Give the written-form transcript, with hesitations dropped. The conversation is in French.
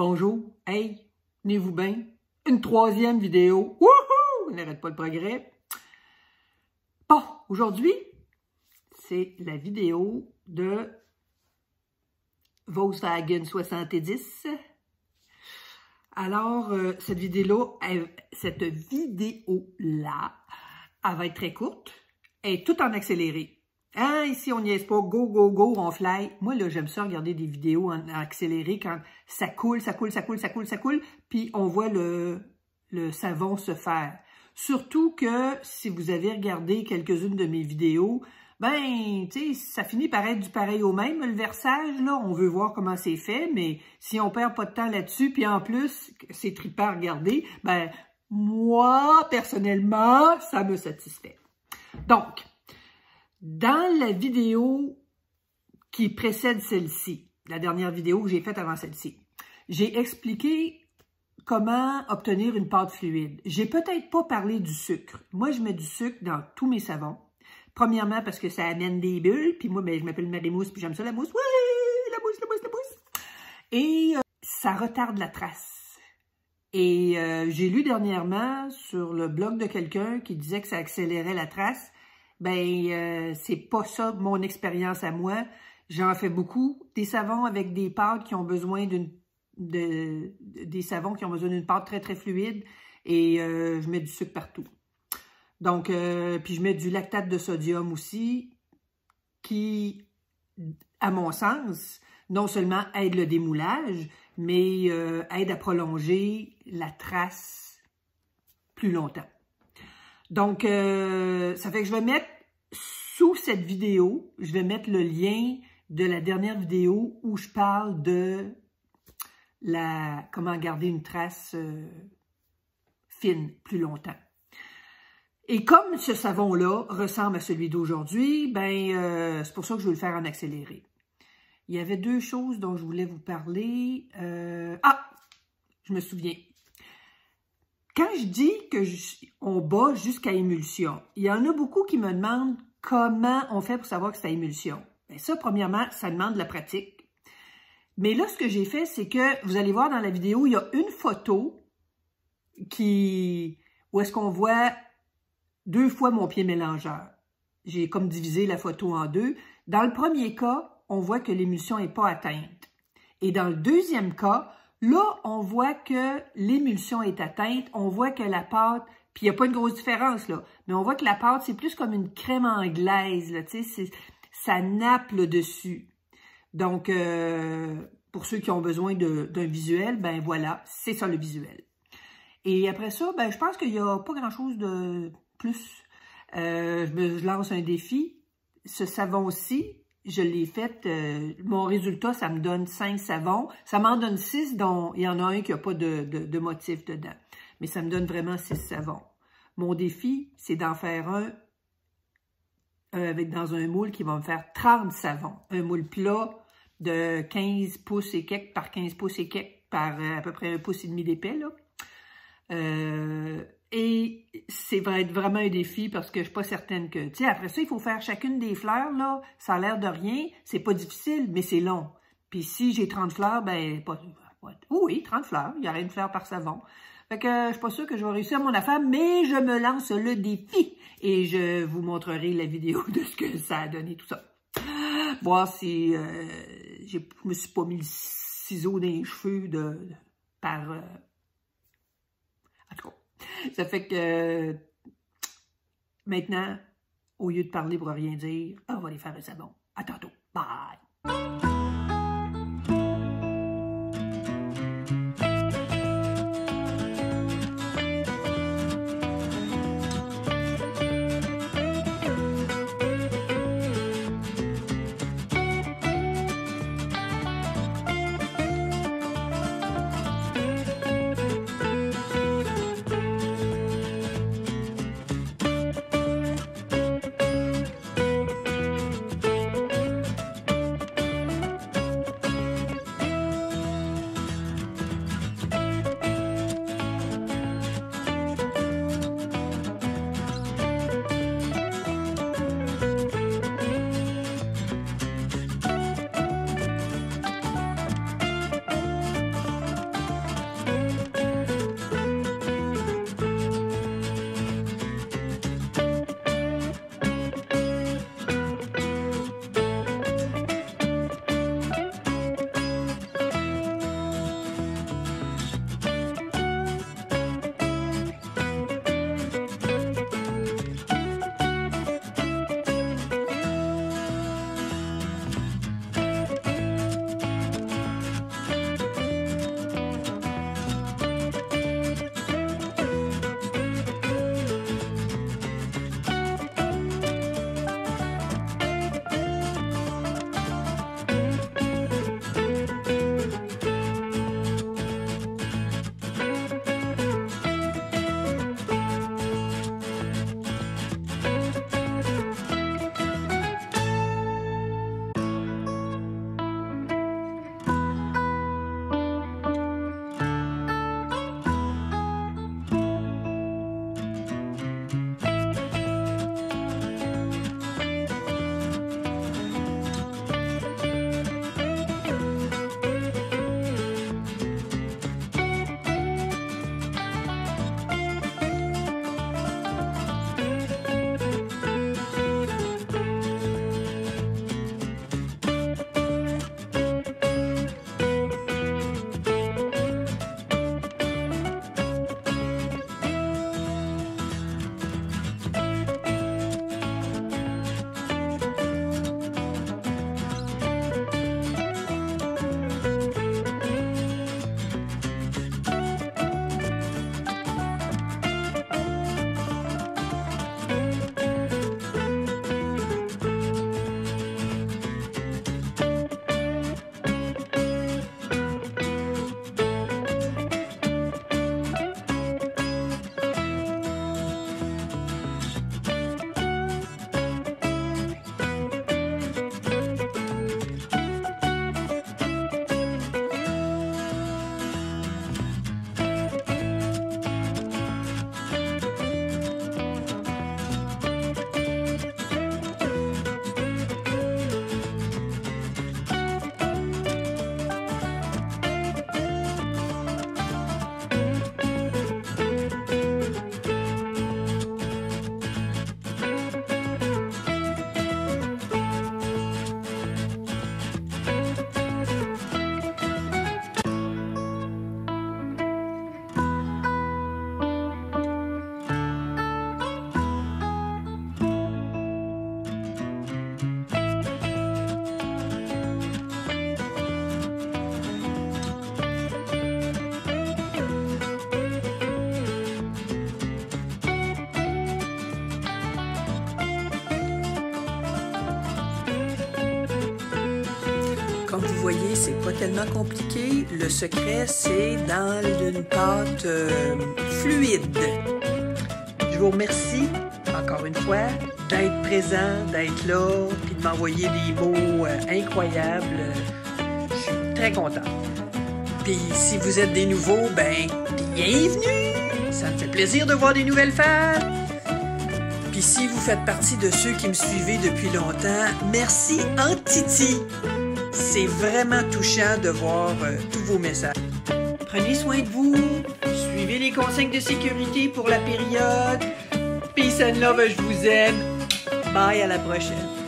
Bonjour, hey, tenez-vous bien, une troisième vidéo, wouhou, on n'arrête pas le progrès. Bon, aujourd'hui, c'est la vidéo de Volkswagen 70. Alors, cette vidéo-là, elle va être très courte, elle est tout en accéléré. Hein, ici, on n'y est pas, go, go, go, on fly. Moi, là, j'aime ça regarder des vidéos en accéléré quand ça coule, puis on voit le savon se faire. Surtout que si vous avez regardé quelques-unes de mes vidéos, ben, tu sais, ça finit par être du pareil au même, le versage, là. On veut voir comment c'est fait, mais si on perd pas de temps là-dessus, puis en plus, c'est trippant à regarder, ben, moi, personnellement, ça me satisfait. Donc, dans la vidéo qui précède celle-ci, la dernière vidéo que j'ai faite avant celle-ci, j'ai expliqué comment obtenir une pâte fluide. J'ai peut-être pas parlé du sucre. Moi, je mets du sucre dans tous mes savons. Premièrement, parce que ça amène des bulles, puis moi, ben, je m'appelle Marie-Mousse, puis j'aime ça la mousse. Oui, la mousse. Et ça retarde la trace. Et j'ai lu dernièrement sur le blog de quelqu'un qui disait que ça accélérait la trace. Ben, c'est pas ça mon expérience à moi. J'en fais beaucoup. Des savons avec des pâtes qui ont besoin des savons qui ont besoin d'une pâte très, très fluide. Et je mets du sucre partout. Donc, puis je mets du lactate de sodium aussi, qui, à mon sens, non seulement aide le démoulage, mais aide à prolonger la trace plus longtemps. Donc, ça fait que je vais mettre sous cette vidéo, je vais mettre le lien de la dernière vidéo où je parle de comment garder une trace fine plus longtemps. Et comme ce savon-là ressemble à celui d'aujourd'hui, ben c'est pour ça que je veux le faire en accéléré. Il y avait deux choses dont je voulais vous parler. Je me souviens. Quand je dis qu'on bat jusqu'à émulsion, il y en a beaucoup qui me demandent comment on fait pour savoir que c'est à émulsion. Bien ça, premièrement, ça demande de la pratique. Mais là, ce que j'ai fait, c'est que, vous allez voir dans la vidéo, il y a une photo où est-ce qu'on voit 2 fois mon pied mélangeur. J'ai comme divisé la photo en deux. Dans le premier cas, on voit que l'émulsion n'est pas atteinte. Et dans le deuxième cas, là, on voit que l'émulsion est atteinte, on voit que la pâte, puis il n'y a pas une grosse différence, là, mais on voit que la pâte, c'est plus comme une crème anglaise, là, tu sais, ça nappe le dessus. Donc, pour ceux qui ont besoin d'un visuel, ben voilà, c'est ça le visuel. Et après ça, ben je pense qu'il n'y a pas grand-chose de plus. Je lance un défi. Ce savon-ci, je l'ai fait, mon résultat, ça me donne 5 savons. Ça m'en donne 6, dont il y en a un qui n'a pas de motif dedans. Mais ça me donne vraiment 6 savons. Mon défi, c'est d'en faire un dans un moule qui va me faire 30 savons. Un moule plat de 15 pouces et quelques par 15 pouces et quelques par à peu près 1,5 pouce d'épais, là. Et c'est va être vraiment un défi parce que je suis pas certaine que... Tu sais, après ça, il faut faire chacune des fleurs, là. Ça a l'air de rien. C'est pas difficile, mais c'est long. Puis si j'ai 30 fleurs, ben... oui, 30 fleurs. Il y aurait une fleur par savon. Fait que je suis pas sûre que je vais réussir mon affaire, mais je me lance le défi. Et je vous montrerai la vidéo de ce que ça a donné, tout ça. Voir si... je me suis pas mis le ciseau dans les cheveux par... En tout cas, ça fait que maintenant, au lieu de parler pour rien dire, on va aller faire un savon. À tantôt. Bye! Comme vous voyez, c'est pas tellement compliqué. Le secret, c'est dans une pâte fluide. Je vous remercie, encore une fois, d'être présent, d'être là, puis de m'envoyer des mots incroyables. Je suis très contente. Puis si vous êtes des nouveaux, ben, bienvenue! Ça me fait plaisir de voir des nouvelles fans. Puis si vous faites partie de ceux qui me suivez depuis longtemps, merci en titi. C'est vraiment touchant de voir tous vos messages. Prenez soin de vous, suivez les consignes de sécurité pour la période. Peace and love, je vous aime. Bye, à la prochaine.